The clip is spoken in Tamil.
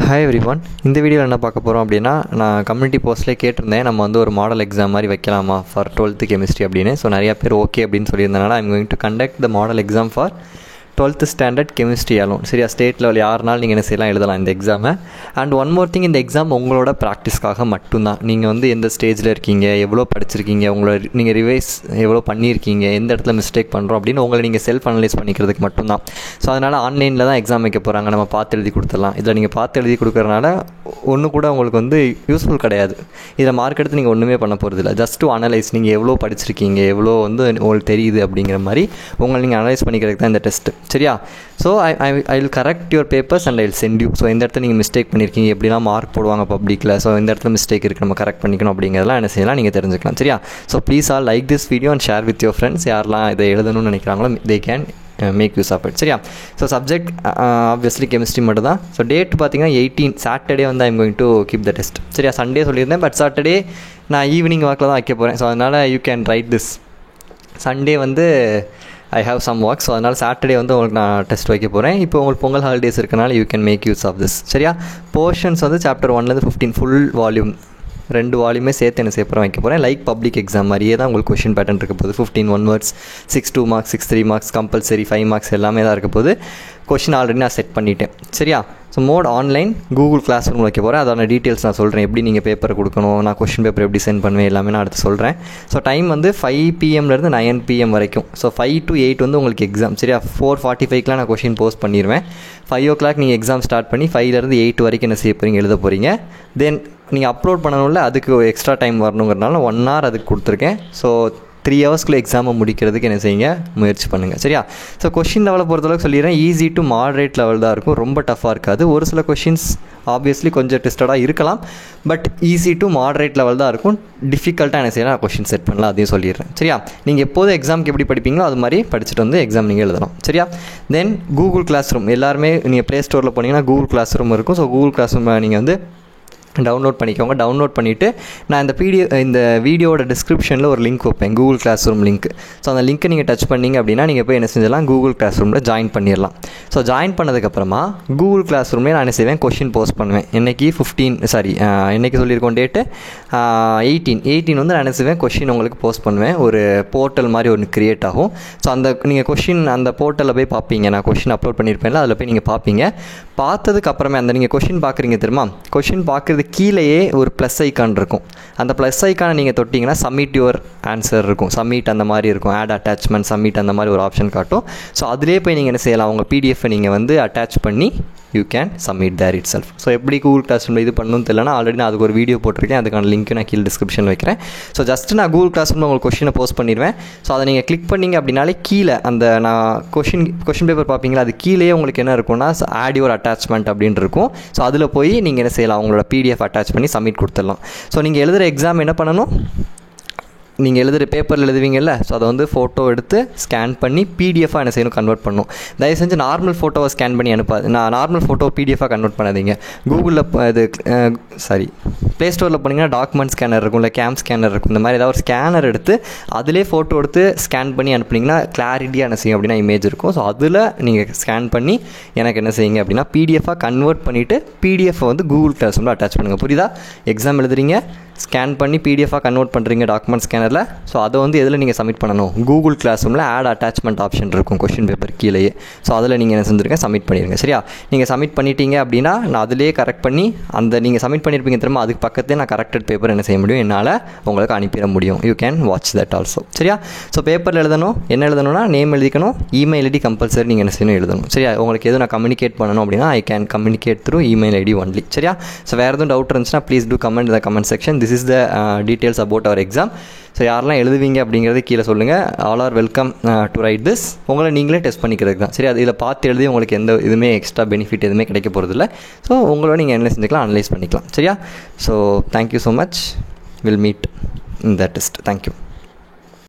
Hi everyone. இந்த வீடியோவில் என்ன பார்க்க போகிறோம் அப்படின்னா, நான் கம்யூனிட்டி போஸ்ட்லேயே கேட்டிருந்தேன் நம்ம வந்து ஒரு மாடல் எக்ஸாம் மாதிரி வைக்கலாமா ஃபார் 12th கெமிஸ்ட்ரி அப்படின்னு. ஸோ நிறையா பேர் ஓகே அப்படின்னு சொல்லியிருந்தனால I'm going to conduct the model exam for 12th standard chemistry alone. சரியா, ஸ்டேட் லெவல் யாருனாலும் நீங்கள் என்ன செய்யலாம், எழுதலாம் இந்த எக்ஸாமை. அண்ட் ஒன் மோர் திங், இந்த எக்ஸாம் உங்களோட ப்ராக்டிஸ்க்காக மட்டும்தான். நீங்கள் வந்து எந்த ஸ்டேஜில் இருக்கீங்க, எவ்வளோ படிச்சிருக்கீங்க, உங்களோட நீங்கள் ரிவைஸ் எவ்வளோ பண்ணியிருக்கீங்க, எந்த இடத்துல மிஸ்டேக் பண்ணுறோம் அப்படின்னு உங்களை நீங்கள் செல்ஃப் அனலைஸ் பண்ணிக்கிறதுக்கு மட்டும்தான். ஸோ அதனால் ஆன்லைனில் தான் எக்ஸாம் வைக்க போகிறாங்க, நம்ம பார்த்து எழுதி கொடுத்துடலாம். இதில் நீங்கள் பார்த்து எழுதி கொடுக்குறதுனால ஒன்று கூட உங்களுக்கு வந்து யூஸ்ஃபுல் கிடையாது. இதில் மார்க் எடுத்து நீங்கள் ஒன்றுமே பண்ண போகிறதில்ல. ஜஸ்ட் டு அனலைஸ், நீங்கள் எவ்வளோ படிச்சிருக்கீங்க, எவ்வளோ வந்து உங்களுக்கு தெரியுது அப்படிங்கிற மாதிரி உங்களை நீங்கள் அனலைஸ் பண்ணிக்கிறதுக்கு தான் இந்த டெஸ்ட்டு. சரியா, so I will correct your papers and I will send you. So இந்த இடத்துல நீங்கள் மிஸ்டேக் பண்ணியிருக்கீங்க, எப்படிலாம் மார்க் போடுவாங்க பப்ளிக்கில், ஸோ இந்த இடத்துல மிஸ்டேக் இருக்குது, நம்ம கரெக்ட் பண்ணிக்கணும் அப்படிங்கிறதெல்லாம் என்ன செய்யலாம், நீங்கள் தெரிஞ்சுக்கலாம். சரியா, so please all like this video and share with your friends. யாரெல்லாம் இதை எழுதணும்னு நினைக்கிறாங்களோ they can make use of it. சரியா, ஸோ சப்ஜெக்ட் ஆப்வியஸ்லி கெமிஸ்ட்ரி மட்டும் தான். ஸோ டேட் பார்த்தீங்கன்னா 18 சாட்டர்டே வந்து I'm going to keep the test. சரியா, சண்டே சொல்லியிருந்தேன், பட் சாட்டர்டே நான் ஈவினிங் வாக்கில் தான் வைக்க போகிறேன். ஸோ அதனால் you can write this. Sunday வந்து I have some work. So அதனால் சாட்டர்டே வந்து உங்களுக்கு நான் டெஸ்ட் வைக்க போகிறேன். இப்போ உங்களுக்கு பொங்கல் ஹாலிடேஸ் இருக்கனால you can make use of this. சரியா, போர்ஷன்ஸ் வந்து சாப்டர் 1லேருந்து 15 ஃபுல் வால்யூம் 2 வால்யூமே சேர்த்து என்ன செய்ய போகிறேன் வைக்க போகிறேன். லைக் பப்ளிக் எக்ஸாம் மாதிரியே தான் உங்களுக்கு கொஷின் பேட்டர்ன் இருக்க போகுது. 15 1 words, 6 2 marks, 6 3 marks, compulsory 5 marks எல்லாமே தான் இருக்க போகுது. கொஷின் ஆல்ரெடி நான் செட் பண்ணிட்டேன். சரியா, so mode online Google Classroom வைக்க போகிறேன். அதான டீட்டெயில்ஸ் நான் சொல்கிறேன், எப்படி நீங்கள் பேப்பர் கொடுக்கணும், நான் கொஷின் பேப்பர் எப்படி சென்ட் பண்ணுவேன் எல்லாமே நான் அடுத்து சொல்கிறேன். ஸோ டைம் வந்து 5 PM - 9 PM வரைக்கும். ஸோ 5 to 8 வந்து உங்களுக்கு எக்ஸாம். சரியா, 4:45 நான் கொஷின் போஸ்ட் பண்ணிடுவேன். 5 o'clock நீங்கள் எக்ஸாம் ஸ்டார்ட் பண்ணி 5 to 8 வரைக்கும் என்ன செய்ய போகிறீங்க, எழுத போகிறீங்க. தென் நீங்கள் அப்லோட் பண்ணணும்ல, அதுக்கு எக்ஸ்ட்ரா டைம் வரணுங்கிறனால 1 hour அதுக்கு கொடுத்துருக்கேன். ஸோ 3 hours எக்ஸாமை முடிக்கிறதுக்கு என்ன செய்யுங்க, முயற்சி பண்ணுங்கள். சரியா, ஸோ கொஷின் லெவலை பொறுத்தளவுக்கு சொல்லிடுறேன், ஈஸி டு மாடரேட் லெவல் தான் இருக்கும், ரொம்ப டஃப்பாக இருக்காது. ஒரு சில கொஷின்ஸ் ஆப்வியஸ்லி கொஞ்சம் டெஸ்டடாக இருக்கலாம், but easy to moderate level தான் இருக்கும். டிஃபிகல்ட்டாக என்ன செய்யலாம், கொஷின் செட் பண்ணலாம், அதையும் சொல்லிடுறேன். சரியா, நீங்கள் எப்போதும் எக்ஸாமுக்கு எப்படி படிப்பீங்களோ அது மாதிரி படிச்சுட்டு வந்து எக்ஸாம் நீங்கள் எழுதணும். சரியா, தென் கூகுள் கிளாஸ் ரூம் எல்லாருமே நீங்கள் ப்ளே ஸ்டோரில் போனீங்கன்னா கூகுள் கிளாஸ் ரூம் இருக்கும். ஸோ கூகுள் கிளாஸ் ரூம் நீங்கள் வந்து டவுன்லோட் பண்ணிக்கோங்க. டவுன்லோட் பண்ணிவிட்டு நான் இந்த வீடியோட டிஸ்கிரிப்ஷனில் ஒரு லிங்க் வைப்பேன், Google Classroom link. So அந்த லிங்க்கை நீங்கள் டச் பண்ணிங்க அப்படின்னா நீங்கள் போய் என்ன செஞ்சலாம், கூகுள் கிளாஸ் ரூமில் ஜாயின் பண்ணிடலாம். ஸோ ஜாயின் பண்ணதுக்கப்புறமா கூகுள் கிளாஸ் ரூம்லேயே நான் என்ன செய்வேன், கொஷின் போஸ்ட் பண்ணுவேன். இன்றைக்கி இன்றைக்கி சொல்லியிருக்கோம் டேட்டு 18 வந்து நான் என்ன செய்வேன், கொஷின் உங்களுக்கு போஸ்ட் பண்ணுவேன். ஒரு போர்ட்டல் மாதிரி ஒன்று க்ரியேட் ஆகும். ஸோ நீங்கள் கொஷின் அந்த போர்ட்டலில் போய் பார்ப்பீங்க, நான் கொஷின் அப்லோட் பண்ணியிருப்பேன்ல, அதில் போய் நீங்கள் பார்ப்பீங்க. பார்த்ததுக்கப்புறமே அந்த நீங்கள் கொஷின் பார்க்குறீங்க தெரியுமா, கொஷின் பார்க்குறது கீழேயே ஒரு ப்ளஸ் ஐக்கான் இருக்கும். அந்த ப்ளஸ் ஐக்கானை நீங்கள் தொட்டிங்கன்னா சப்மிட் யுவர் ஆன்சர் இருக்கும், சப்மிட் அந்த மாதிரி இருக்கும், ஆட் அட்டாச்மெண்ட் சப்மிட் அந்த மாதிரி ஒரு ஆப்ஷன் காட்டும். ஸோ அதிலே போய் நீங்கள் என்ன செய்யலாம், உங்கள் பிடிஎஃப்பை நீங்கள் வந்து அட்டாச் பண்ணி you can submit there itself. So எப்படி கூகுள் கிளாஸ் ரூமில் இது பண்ணணும்னு தெரியலனா ஆல்ரெடி நான் அதுக்கு ஒரு வீடியோ போட்டிருக்கேன், அதுக்கான லிங்க்கு நான் கீழே டிஸ்கிரிப்ஷன் வைக்கிறேன். ஸோ ஜஸ்ட்டு நான் கூகுள் கிளாஸ் ரூமில் உங்களுக்கு கொஷினை போஸ்ட் பண்ணிடுவேன். ஸோ அதை நீங்கள் கிளிக் பண்ணிங்க அப்படின்னாலே கீழே அந்த நான் கொஷின் பேப்பர் பார்ப்பீங்களா, அது கீழே உங்களுக்கு என்ன இருக்கும்னா ஆட் யுவர் அட்டாச்மெண்ட் அப்படின்னு இருக்கும். ஸோ அதில் போய் நீங்கள் என்ன செய்யலாம், உங்களோட பிடிஎஃப் அட்டாச் பண்ணி சப்மிட் கொடுத்துடலாம். ஸோ நீங்கள் எழுதுகிற எக்ஸாம் என்ன பண்ணணும், நீங்கள் எழுதுகிற பேப்பரில் எழுதுவீங்கல்ல, ஸோ அதை வந்து ஃபோட்டோ எடுத்து ஸ்கேன் பண்ணி பிடிஎஃபாக என்ன செய்யணும், கன்வெர்ட் பண்ணணும். தயவு செஞ்சு நார்மல் ஃபோட்டோவை ஸ்கேன் பண்ணி அனுப்பாது, நார்மல் ஃபோட்டோ பிடிஎஃபாக கன்வெர்ட் பண்ணாதீங்க. கூகுளில் ப்ளே ஸ்டோரில் போனீங்கன்னா டாக்குமெண்ட் ஸ்கேனர் இருக்கும், இல்லை கேம் ஸ்கேனர் இருக்கும். இந்த மாதிரி ஏதாவது ஒரு ஸ்கேனர் எடுத்து அதிலே ஃபோட்டோ எடுத்து ஸ்கேன் பண்ணி அனுப்புனீங்கன்னா கிளாரிட்டியாக என்ன செய்யும் அப்படின்னா இமேஜ் இருக்கும். ஸோ அதில் நீங்கள் ஸ்கேன் பண்ணி எனக்கு என்ன செய்யுங்க அப்படின்னா பிடிஎஃபாக கன்வெர்ட் பண்ணிவிட்டு பிடிஎஃபை வந்து கூகுள் கிளாஸ் ரூமில் அட்டாச் பண்ணுங்கள். புரியுதா, எக்ஸாம் எழுதுறீங்க, ஸ்கேன் பண்ணி பிடிஎஃபாக கன்வெர்ட் பண்ணுறீங்க டாக்குமெண்ட் ஸ்கேனரில். ஸோ அதை வந்து எதில் நீங்கள் சப்மிட் பண்ணணும், கூகுள் கிளாஸ் ரூமில் ஆட் அட்டாச்மெண்ட் ஆப்ஷன் இருக்கும் கொஷின் பேப்பர் கீழேயே. ஸோ அதில் நீங்கள் என்ன செஞ்சுருங்க, சப்மிட் பண்ணிடுங்க. சரியா, நீங்கள் சப்மிட் பண்ணிட்டீங்க அப்படின்னா நான் அதிலே கரெக்ட் பண்ணி அந்த நீங்கள் சப்மிட் பண்ணியிருப்பீங்க திரும்ப அதுக்கு பக்கத்தே நான் கரெக்டட் பேப்பர் என்ன செய்ய முடியும், என்னால் உங்களுக்கு அனுப்பிட முடியும். You can watch that also. சரியா, ஸோ பேப்பரில் எழுதணும், என்ன எழுதணும்னா நேம் எழுதிக்கணும், இமெயில் ஐடி கம்பல்சரி நீங்கள் என்ன செய்யணும், எழுதணும். சரியா, உங்களுக்கு எதுவும் நான் கம்யூனிகேட் பண்ணணும் அப்படின்னா I can communicate through email ID only. சரியா, ஸோ வேறு எதுவும் டவுட் இருந்துச்சுன்னா ப்ளீஸ் டூ கமெண்ட் இந்த comment section. This is the details about our exam. So யாரெல்லாம் எழுதுவீங்க அப்படிங்கிறது கீழே சொல்லுங்கள். All are welcome to write this. உங்களை நீங்களே டெஸ்ட் பண்ணிக்கிறதுக்கு தான். சரி, இதில் பார்த்து எழுதி உங்களுக்கு எந்த இதுவுமே எக்ஸ்ட்ரா பெனிஃபிட் எதுவுமே கிடைக்க போகிறதில்ல. ஸோ உங்களோட நீங்கள் என்ன செஞ்சுக்கலாம், அனலைஸ் பண்ணிக்கலாம். சரியா, so thank you so much. Will meet in the test. Thank you.